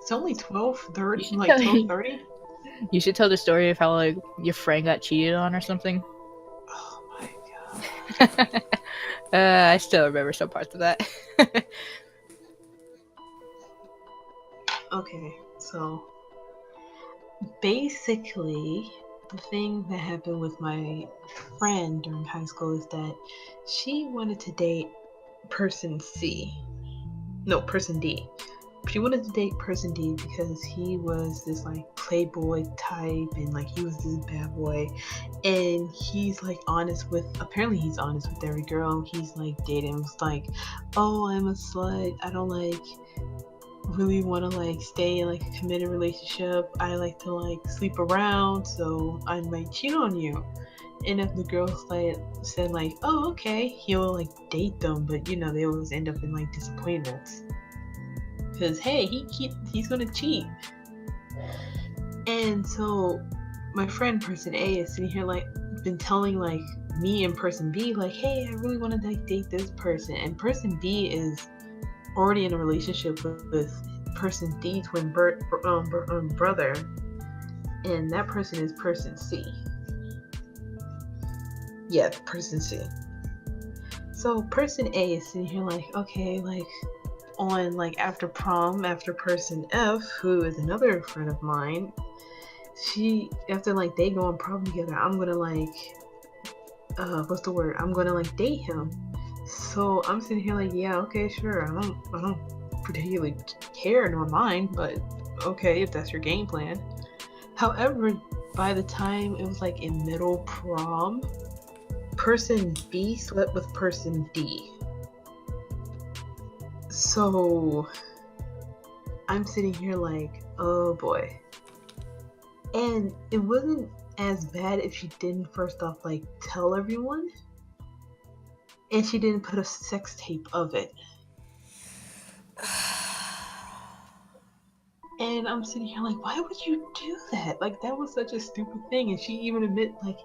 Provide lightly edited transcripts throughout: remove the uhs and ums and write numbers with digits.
It's only You 12:30, should like tell 12:30. you should tell the story of how like your friend got cheated on or something. Oh my god. I still remember some parts of that. Okay, so basically, the thing that happened with my friend during high school is that she wanted to date person C. No, person D. She wanted to date person D because he was this like playboy type and like he was this bad boy, and he's like honest with, apparently he's honest with every girl he's like dating. It's like, oh, I'm a slut, I don't like really want to like stay in like a committed relationship, I like to like sleep around, so I might cheat on you. And if the girls like said like, oh okay, he'll like date them, but you know they always end up in like disappointments because hey, he's gonna cheat. And so my friend person A is sitting here like been telling like me and person B like, hey, I really want to like date this person, and person B is already in a relationship with person D twin brother, and that person is person C. Yeah, person C. So person A is sitting here like, okay, like on like after prom, after person F, who is another friend of mine, she after like they go on prom together, I'm gonna like what's the word? I'm gonna like date him. So I'm sitting here like, yeah, okay, sure. I don't particularly care nor mind, but okay, if that's your game plan. However, by the time it was like in middle prom, person B slept with person D. So I'm sitting here like, oh boy. And it wasn't as bad if she didn't first off like tell everyone, and she didn't put a sex tape of it. And I'm sitting here like, why would you do that? Like, that was such a stupid thing. And she even admit, like,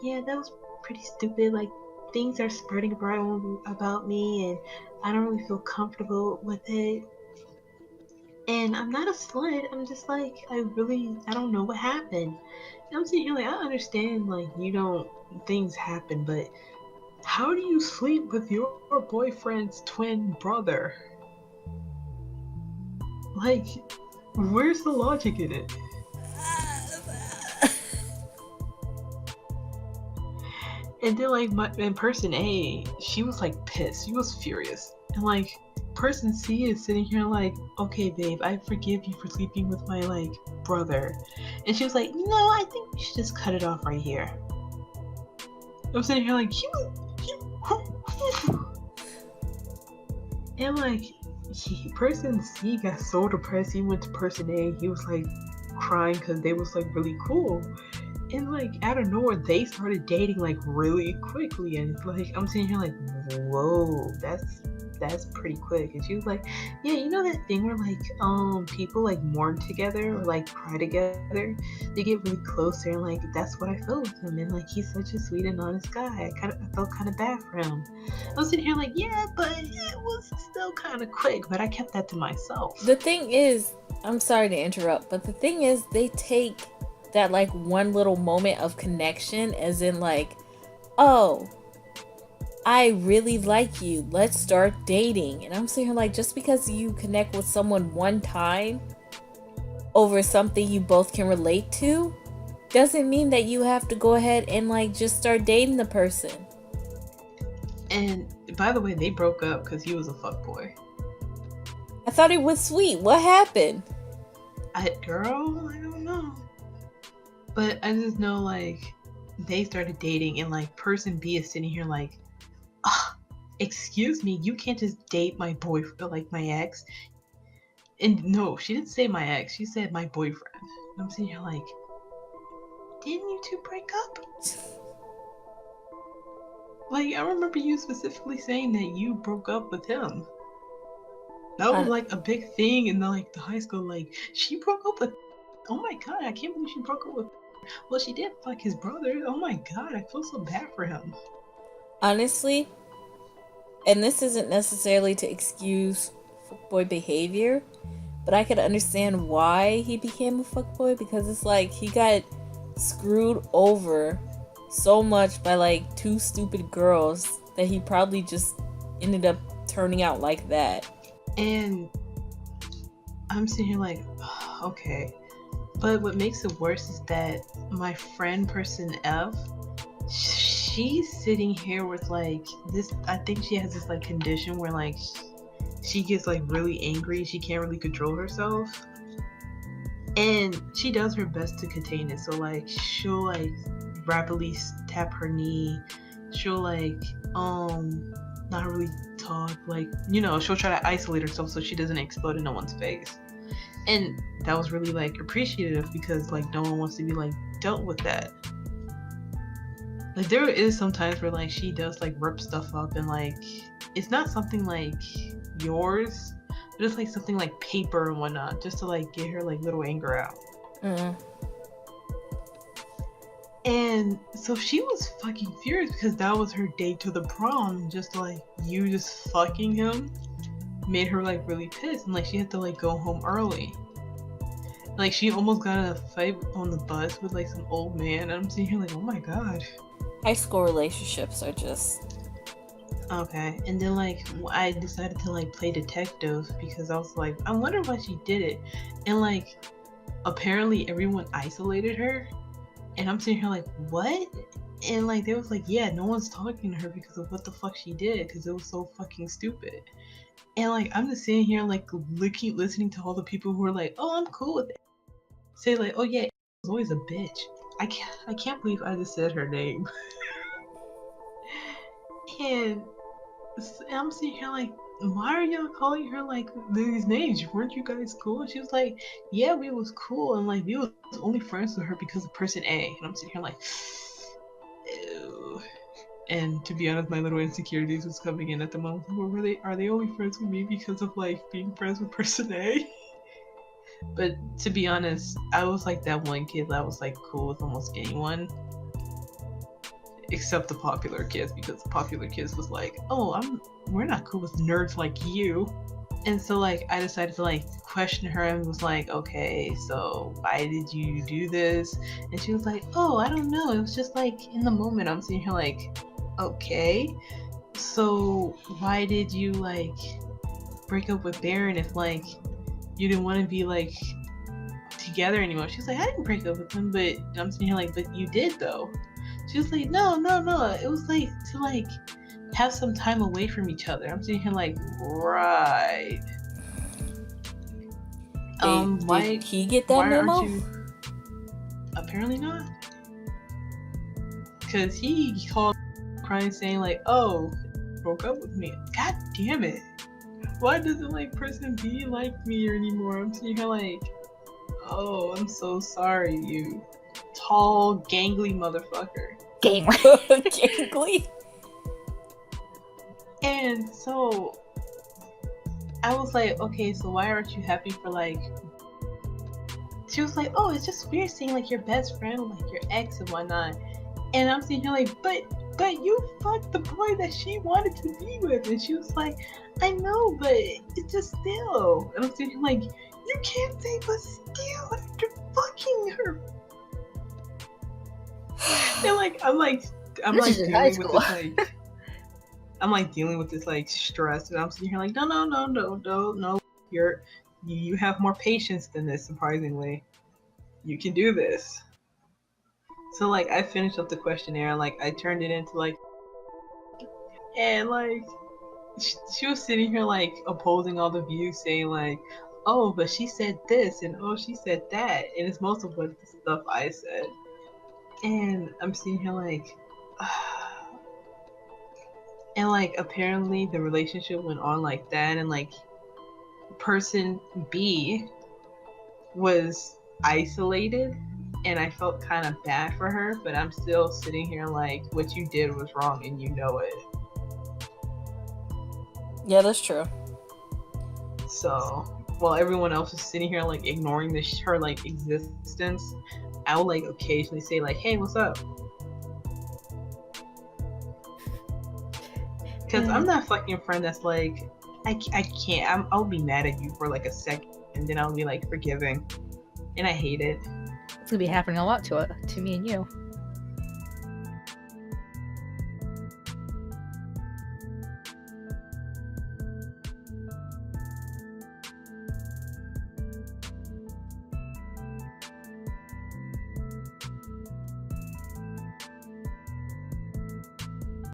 yeah, that was pretty stupid. Like, things are spreading around about me, and I don't really feel comfortable with it. And I'm not a slut. I'm just like, I don't know what happened. And I'm sitting here like, I understand, like, you don't, things happen, but how do you sleep with your boyfriend's twin brother? Like, where's the logic in it? And then like my and person A, she was like pissed. She was furious. And like person C is sitting here like, okay, babe, I forgive you for sleeping with my like brother. And she was like, no, I think we should just cut it off right here. I'm sitting here like, and like person C got so depressed. He went to person A. He was like crying because they was like really cool. And like out of nowhere they started dating like really quickly, and like I'm sitting here like, whoa, that's pretty quick. And she was like, yeah, you know that thing where like people like mourn together or like cry together, they get really close, and like that's what I feel with him. And like he's such a sweet and honest guy, I felt kind of bad for him. I was sitting here like, yeah, but it was still kind of quick, but I kept that to myself. The thing is, I'm sorry to interrupt, but the thing is, they take that like one little moment of connection as in like, oh, I really like you, let's start dating. And I'm sitting here like, just because you connect with someone one time over something you both can relate to doesn't mean that you have to go ahead and like just start dating the person. And by the way, they broke up because he was a fuckboy. I thought it was sweet. What happened? Girl, I don't know. But I just know like they started dating, and like person B is sitting here like, excuse me, you can't just date my boyfriend, like my ex. And no, she didn't say my ex, she said my boyfriend. And I'm sitting here like, didn't you two break up? Like, I remember you specifically saying that you broke up with him. That was like a big thing in the high school. Like, she broke up with. Oh my god, I can't believe she broke up with. Well, she did fuck his brother. Oh my god, I feel so bad for him. Honestly, and this isn't necessarily to excuse boy behavior, but I could understand why he became a fuckboy, because it's like he got screwed over so much by like two stupid girls that he probably just ended up turning out like that. And I'm sitting here like, okay. But what makes it worse is that my friend person F, she's sitting here with like this, I think she has this like condition where like she gets like really angry, she can't really control herself. And she does her best to contain it. So like she'll like rapidly tap her knee. She'll like not really talk, like, you know, she'll try to isolate herself so she doesn't explode in no one's face. And that was really like appreciative because like no one wants to be like dealt with that. Like there is some times where like she does like rip stuff up and like it's not something like yours, but it's like something like paper and whatnot, just to like get her like little anger out. And so she was fucking furious because that was her date to the prom. Just like you just fucking him made her like really pissed, and like she had to like go home early. Like she almost got in a fight on the bus with like some old man. And I'm sitting here like, oh my god. High school relationships are just okay. And then like I decided to like play detective because I was like, I wonder why she did it. And like apparently everyone isolated her. And I'm sitting here like, what? And like they was like, yeah, no one's talking to her because of what the fuck she did, because it was so fucking stupid. And like I'm just sitting here like listening to all the people who are like, oh, I'm cool with it. Say like, oh yeah, it was always a bitch. I can't believe I just said her name. And I'm sitting here like, why are y'all calling her like these names? Weren't you guys cool? And she was like, yeah, we was cool, and like we was only friends with her because of person A. And I'm sitting here like, ew. And to be honest, my little insecurities was coming in at the moment. Are they only friends with me because of like being friends with person A? But to be honest, I was like that one kid that was like cool with almost anyone. Except the popular kids, because the popular kids was like, oh, we're not cool with nerds like you. And so like I decided to like question her and was like, okay, so why did you do this? And she was like, oh, I don't know, it was just like in the moment. I'm sitting here like, okay, so why did you like break up with Baron if like you didn't want to be like together anymore? She's like, I didn't break up with him, but I'm sitting here like, but you did though. She was like, no, it was like to like have some time away from each other. I'm sitting here like, right. Why did he get that memo? Apparently not. Because he called crying saying like, oh, broke up with me. God damn it. Why doesn't like person B like me anymore? I'm sitting here like, oh, I'm so sorry, you tall, gangly motherfucker. Gangly. And so I was like, okay, so why aren't you happy for like? She was like, oh, it's just weird seeing like your best friend with like your ex and whatnot. And I'm sitting here like, but you fucked the boy that she wanted to be with. And she was like, I know, but it's just still. And I'm sitting here like, you can't say but still after fucking her. And like I'm like dealing with this like I'm like dealing with this like stress, and I'm sitting here like no, you have more patience than this. Surprisingly, you can do this. So like I finished up the questionnaire, and like I turned it into like, and like she was sitting here like opposing all the views, saying like, oh, but she said this, and oh, she said that, and it's most of what the stuff I said. And I'm sitting here like, and like apparently the relationship went on like that, and like person B was isolated, and I felt kind of bad for her, but I'm still sitting here like, what you did was wrong and you know it. Yeah, that's true. So while everyone else is sitting here like ignoring her like existence, I will like occasionally say like, hey, what's up? Because I'm that fucking friend that's like, I can't. I'll be mad at you for like a second, and then I'll be like forgiving, and I hate it. It's gonna be happening a lot to me and you.